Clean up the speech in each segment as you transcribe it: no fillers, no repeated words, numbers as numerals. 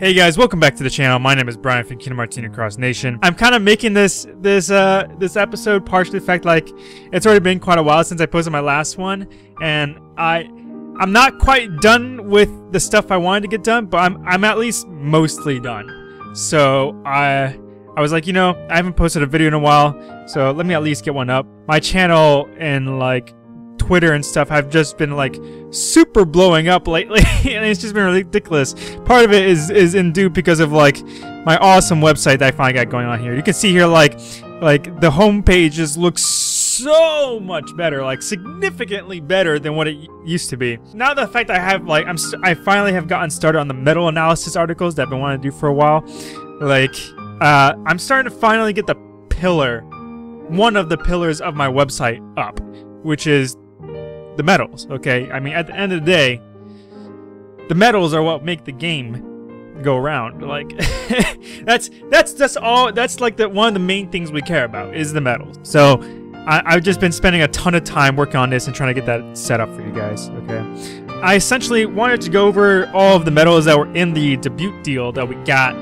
Hey guys, welcome back to the channel. My name is Brian from Kingdom Hearts Cross Nation. I'm kind of making this episode partially the fact like it's already been quite a while since I posted my last one, and I'm not quite done with the stuff I wanted to get done, but I'm at least mostly done. So I was like, you know, I haven't posted a video in a while, so let me at least get one up. My channel and like Twitter and stuff have just been like super blowing up lately and it's just been ridiculous. Part of it is in due because of like my awesome website that I finally got going on here. You can see here like the homepage just looks so much better, like significantly better than what it used to be. Now the fact that I have like I finally have gotten started on the metal analysis articles that I've been wanting to do for a while. Like I'm starting to finally get the pillar, one of the pillars of my website up, which is the metals. Okay, I mean, at the end of the day, the metals are what make the game go around. Like that's all. That's like one of the main things we care about is the metals. So I've just been spending a ton of time working on this and trying to get that set up for you guys. Okay, I essentially wanted to go over all of the metals that were in the debut deal that we got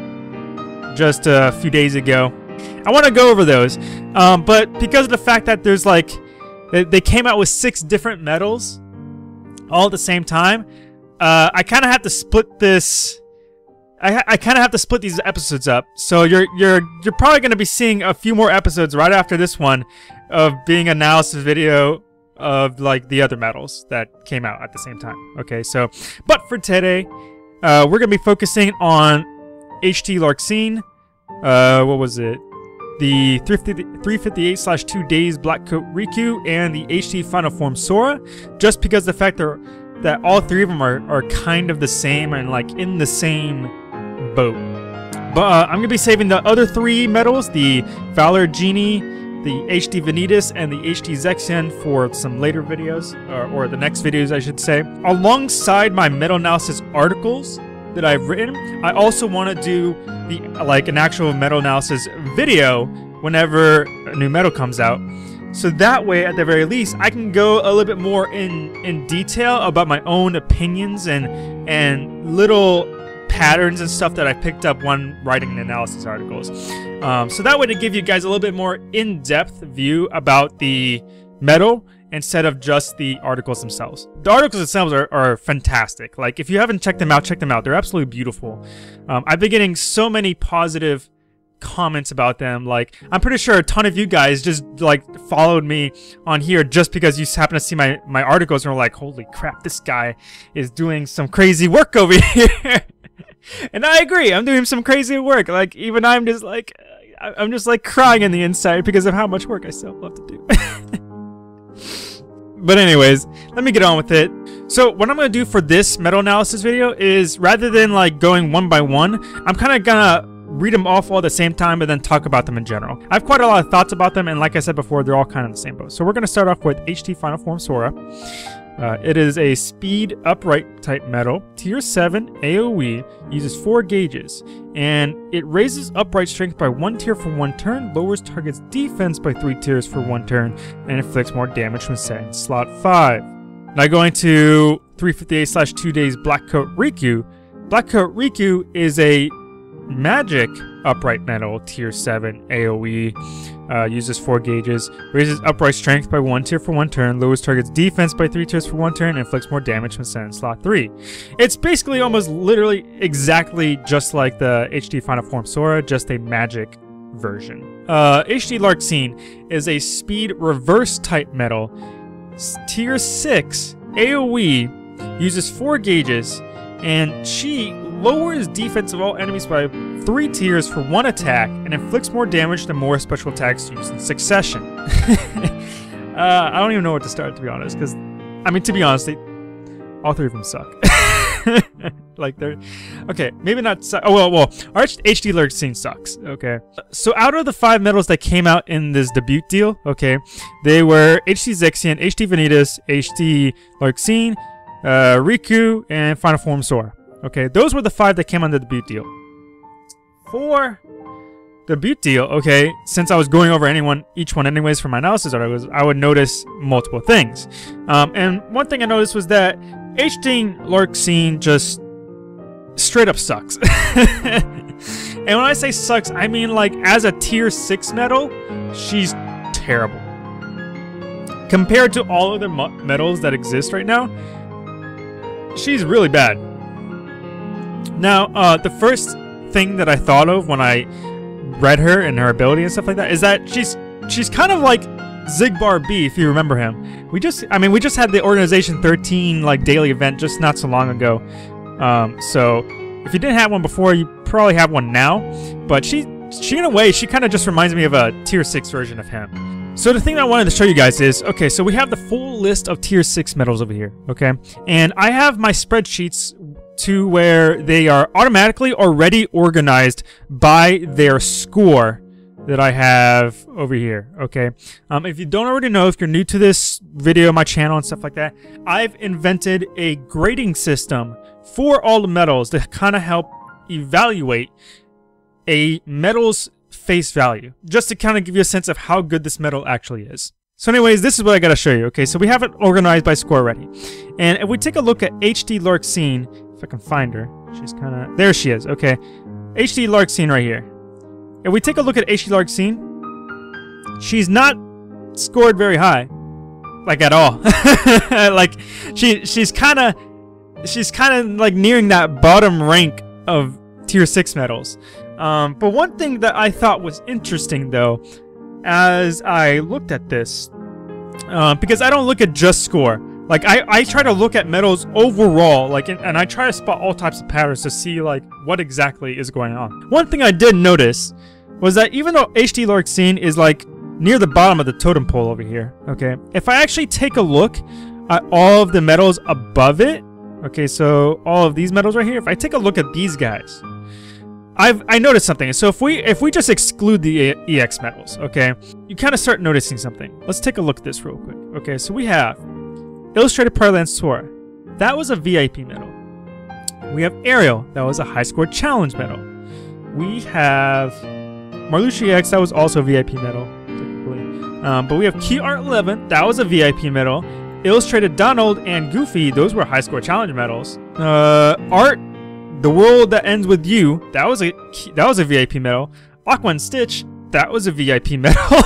just a few days ago. I want to go over those, but because of the fact that there's like they came out with 6 different metals all at the same time, I kind of have to split this. I kind of have to split these episodes up. So you're probably going to be seeing a few more episodes right after this one of being an analysis video of like the other metals that came out at the same time. Okay, so but for today, we're going to be focusing on HT Larxene. What was it? The 358/2 Days Black Coat Riku and the HT Final Form Sora, just because the fact that all 3 of them are kind of the same and like in the same boat. But I'm gonna be saving the other 3 metals, the Valor Genie, the HT Vanitas, and the HT Zexion for some later videos, or the next videos I should say. Alongside my metal analysis articles that I've written, I also want to do an actual metal analysis video whenever a new metal comes out, so that way at the very least I can go a little bit more in detail about my own opinions and little patterns and stuff that I picked up when writing the analysis articles, so that way to give you guys a little bit more in-depth view about the metal instead of just the articles themselves. The articles themselves are fantastic. Like, if you haven't checked them out, check them out. They're absolutely beautiful. I've been getting so many positive comments about them. Like, I'm pretty sure a ton of you guys just like followed me on here just because you happen to see my articles and were like, holy crap, this guy is doing some crazy work over here. And I agree, I'm doing some crazy work. Like, even I'm just like crying on the inside because of how much work I still have to do. But anyways, let me get on with it. So what I'm going to do for this metal analysis video is, rather than like going one by one, I'm kind of gonna read them off all at the same time and then talk about them in general. I have quite a lot of thoughts about them, and like I said before, they're all kind of the same boat. So we're going to start off with HT Final Form Sora. It is a speed upright type metal, tier 7 AoE, uses 4 gauges, and it raises upright strength by 1 tier for 1 turn, lowers target's defense by 3 tiers for 1 turn, and inflicts more damage when set in slot 5. Now going to 358/2 Days Black Coat Riku. Black Coat Riku is a magic upright metal, tier 7 AoE, uses 4 gauges, raises upright strength by 1 tier for 1 turn, lowers target's defense by 3 tiers for 1 turn, and inflicts more damage when set in slot 3. It's basically almost literally exactly just like the HT Final Form Sora, just a magic version. HT Larxene is a speed reverse type metal, tier 6 AoE, uses 4 gauges, and she lowers defense of all enemies by 3 tiers for 1 attack and inflicts more damage than more special attacks used in succession. I don't even know what to start, to be honest, because, I mean, to be honest, all 3 of them suck. Like, they're... Okay, maybe not... Oh, well, our HT Larxene sucks, okay? So out of the 5 metals that came out in this debut deal, okay, they were HT Zexion, HT Vanitas, HT Larxene, Riku, and Final Form Sora. Okay, those were the 5 that came on the debut deal. For the debut deal, okay, since I was going over each one anyways for my analysis articles, I would notice multiple things. And one thing I noticed was that HT Larxene just straight up sucks. And when I say sucks, I mean like as a tier 6 medal, she's terrible. Compared to all other medals that exist right now, she's really bad. Now, the first thing that I thought of when I read her and her ability and stuff like that is that she's kind of like Zigbar B, if you remember him. We just had the Organization 13 like daily event just not so long ago. So if you didn't have one before, you probably have one now. But she in a way, she kind of just reminds me of a tier 6 version of him. So the thing that I wanted to show you guys is, okay, so we have the full list of tier 6 medals over here, okay? And I have my spreadsheets to where they are automatically already organized by their score that I have over here, okay? If you don't already know, if you're new to this video, my channel and stuff like that, I've invented a grading system for all the medals to kind of help evaluate a medal's face value, just to kind of give you a sense of how good this medal actually is. So anyways, this is what I gotta show you, okay? So we have it organized by score already. And if we take a look at HD Larxene, if I can find her, she's kind of, there she is, okay? HD Larxene right here. If we take a look at HD Larxene, she's not scored very high, like at all. Like she's kind of like nearing that bottom rank of tier 6 medals. But one thing that I thought was interesting though, as I looked at this, because I don't look at just score. Like I try to look at medals overall, like, and I try to spot all types of patterns to see like what exactly is going on. One thing I did notice was that even though HD Larxene is like near the bottom of the totem pole over here, okay, if I actually take a look at all of the medals above it, okay, so all of these medals right here, if I take a look at these guys, I noticed something. So if we just exclude the EX medals, okay, you kind of start noticing something. Let's take a look at this real quick. Okay, so we have Illustrated Parlance Sora. That was a VIP medal. We have Ariel. That was a high score challenge medal. We have Marluxia EX. That was also a VIP medal, technically. But we have Key Art 11. That was a VIP medal. Illustrated Donald and Goofy. Those were high score challenge medals. Art, The World That Ends With You. That was a VIP medal. Aqua and Stitch. That was a VIP medal.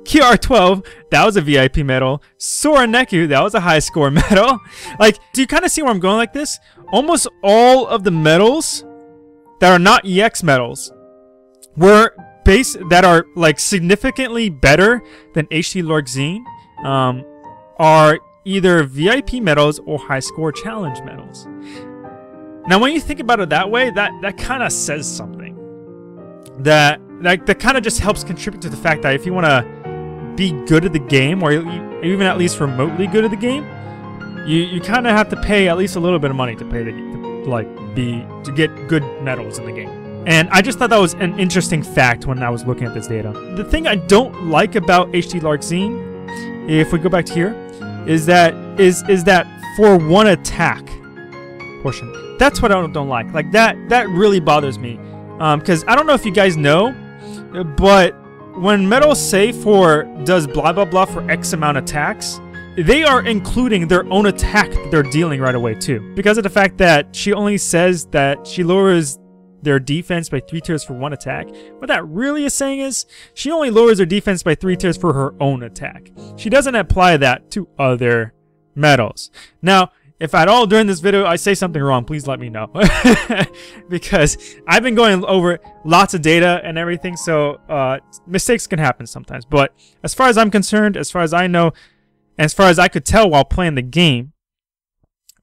QR12, that was a VIP medal. Sora Neku, that was a high score medal. Like, do you kind of see where I'm going like this? Almost all of the medals that are not EX medals were that are like significantly better than HD Larxene are either VIP medals or high score challenge medals. Now, when you think about it that way, that kind of says something. That kind of just helps contribute to the fact that if you want to be good at the game, or even at least remotely good at the game, you kind of have to pay at least a little bit of money to pay to get good medals in the game. And I just thought that was an interesting fact when I was looking at this data. The thing I don't like about HD Larxene, if we go back to here, is that for one attack portion. That's what I don't like. Like that really bothers me. Because I don't know if you guys know, but when medals say does blah blah blah for X amount of attacks, they are including their own attack that they're dealing right away too. Because of the fact that she only says that she lowers their defense by 3 tiers for one attack, what that really is saying is she only lowers their defense by 3 tiers for her own attack. She doesn't apply that to other medals. Now, if at all during this video I say something wrong, please let me know. Because I've been going over lots of data and everything, so mistakes can happen sometimes. But as far as I'm concerned, as far as I know, and as far as I could tell while playing the game,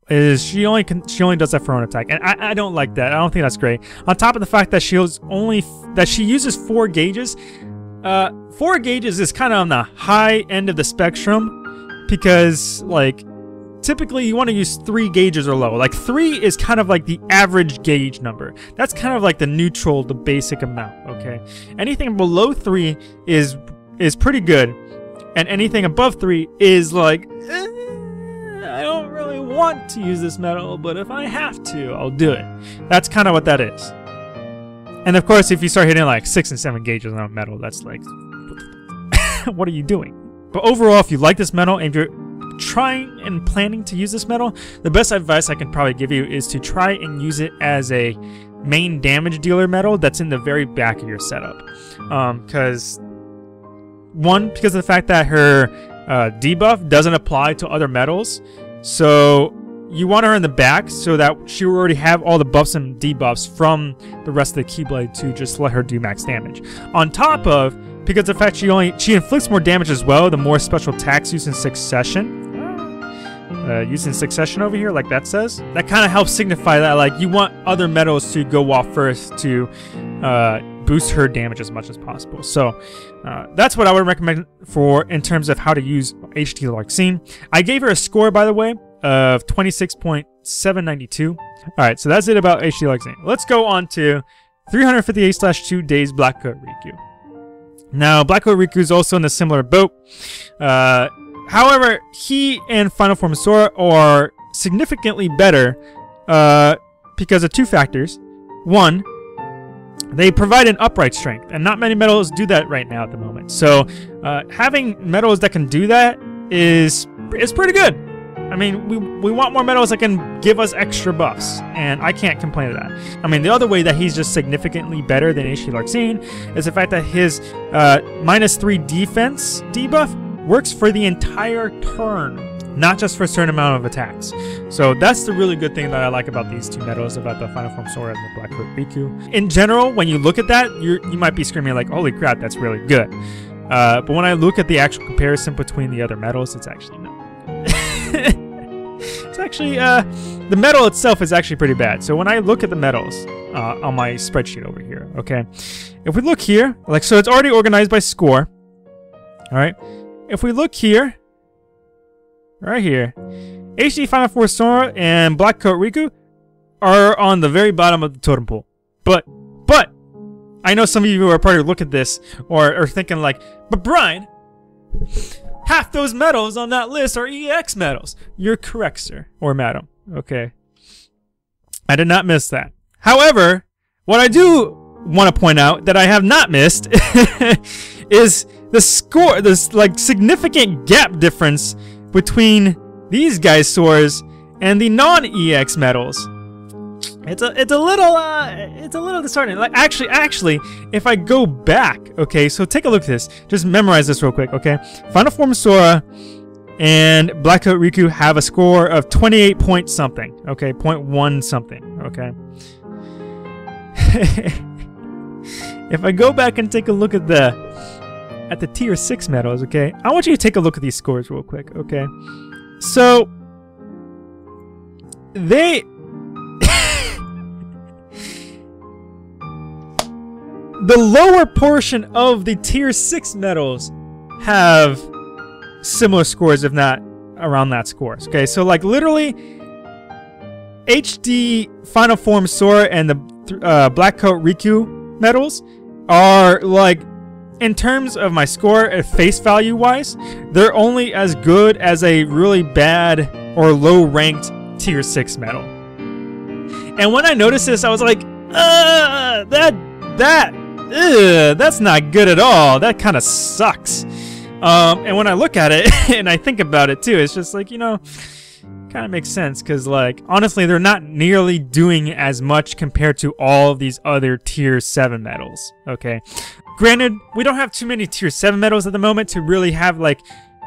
is she only does that for her own attack, and I don't like that. I don't think that's great. On top of the fact that she uses 4 gauges. 4 gauges is kind of on the high end of the spectrum, because like typically you want to use 3 gauges or low. Like 3 is kind of like the average gauge number. That's kind of like the neutral, the basic amount, okay? Anything below 3 is pretty good, and anything above 3 is like, I don't really want to use this medal, but if I have to, I'll do it. That's kind of what that is. And of course, if you start hitting like 6 and 7 gauges on a medal, that's like, what are you doing? But overall, if you like this medal and if you're trying and planning to use this medal, the best advice I can probably give you is to try and use it as a main damage dealer medal that's in the very back of your setup. Because of the fact that her debuff doesn't apply to other medals, so you want her in the back so that she will already have all the buffs and debuffs from the rest of the Keyblade to just let her do max damage. On top of, because of the fact she inflicts more damage as well, the more special attacks used in succession. Used in succession over here, like that says. That kind of helps signify that like you want other medals to go off first to boost her damage as much as possible. So that's what I would recommend for in terms of how to use HD Larxene. I gave her a score, by the way, of 26.792. Alright, so that's it about HD Larxene. Let's go on to 358/2 Days Blackcoat Riku. Now, Blackcoat Riku is also in a similar boat. However, he and Final Form Sora are significantly better because of two factors. One, they provide an upright strength, and not many medals do that right now at the moment. So having medals that can do that is pretty good. I mean, we want more medals that can give us extra buffs, and I can't complain to that. I mean, the other way that he's just significantly better than HD Larxene is the fact that his -3 defense debuff works for the entire turn, not just for a certain amount of attacks. So that's the really good thing that I like about these two medals, about the Final Form Sora and the Blackcoat Riku. In general, when you look at that, you might be screaming like, holy crap, that's really good. But when I look at the actual comparison between the other medals, it's actually not good. It's actually, the medal itself is actually pretty bad. So when I look at the medals on my spreadsheet over here, okay, if we look here, like, so it's already organized by score, all right? If we look here, right here, HD Final Form Sora and Blackcoat Riku are on the very bottom of the totem pole. But, I know some of you who are probably look at this or are thinking like, but Brian, half those medals on that list are EX medals. You're correct, sir, or madam. Okay. I did not miss that. However, what I do want to point out that I have not missed is the score, this like significant gap difference between these guys' scores and the non-EX medals. It's a little disheartening. Like actually, if I go back, okay, so take a look at this. Just memorize this real quick, okay? Final Form Sora and Blackcoat Riku have a score of 28 point something, okay, 0.1 something, okay. If I go back and take a look at the tier 6 medals, okay, I want you to take a look at these scores real quick, okay. So they the lower portion of the tier 6 medals have similar scores, if not around that scores. Okay, so like literally HD Final Form Sora and the Blackcoat Riku medals are like, in terms of my score at face value wise, they're only as good as a really bad or low ranked tier 6 medal. And when I noticed this, I was like, that's not good at all. That kind of sucks. And when I look at it and I think about it too, it's just like, you know, kind of makes sense, because like honestly, they're not nearly doing as much compared to all of these other tier 7 medals. Okay, granted, we don't have too many tier 7 medals at the moment to really have like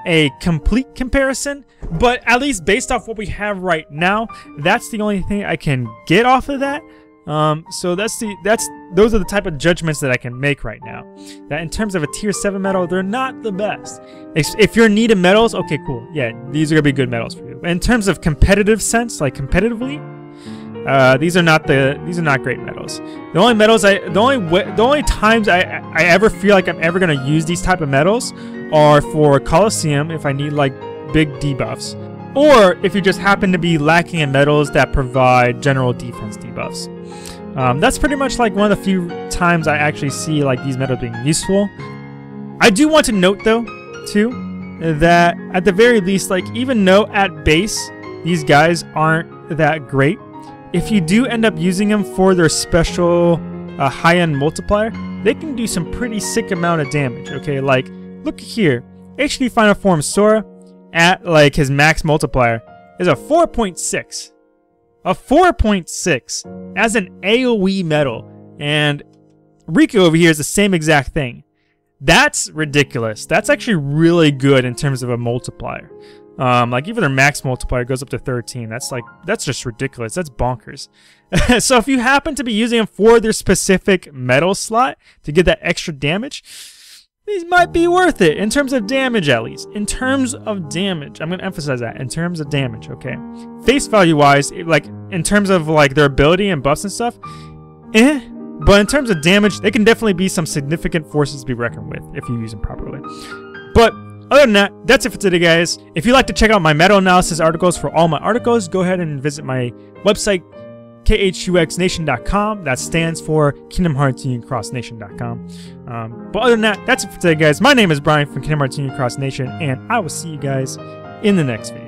a complete comparison, but at least based off what we have right now, that's the only thing I can get off of that. So those are the type of judgments that I can make right now. That in terms of a tier 7 medal, they're not the best. If you're in need of medals, okay, cool. Yeah, these are gonna be good medals for you. But in terms of competitive sense, like competitively, these are not great medals. The only medals the only times I ever feel like I'm ever gonna use these type of medals are for Coliseum, if I need like big debuffs, or if you just happen to be lacking in medals that provide general defense debuffs. That's pretty much like one of the few times I actually see like these medals being useful. I do want to note though, too, that at the very least, like even though at base these guys aren't that great, if you do end up using them for their special high-end multiplier, they can do some pretty sick amount of damage. Okay, like look here, HD Final Form Sora at like his max multiplier is a 4.6. A 4.6 as an AoE metal. And Riku over here is the same exact thing. That's ridiculous. That's actually really good in terms of a multiplier. Like even their max multiplier goes up to 13. That's just ridiculous. That's bonkers. So if you happen to be using them for their specific metal slot to get that extra damage, these might be worth it in terms of damage, at least. In terms of damage, I'm gonna emphasize that. In terms of damage, okay. Face value wise, like in terms of like their ability and buffs and stuff, but in terms of damage, they can definitely be some significant forces to be reckoned with if you use them properly. But other than that, that's it for today, guys. If you'd like to check out my meta analysis articles for all my articles, go ahead and visit my website, khuxnation.com. That stands for Kingdom Hearts Union Cross Nation.com. But other than that, that's it for today, guys. My name is Brian from Kingdom Hearts Union Cross Nation, and I will see you guys in the next video.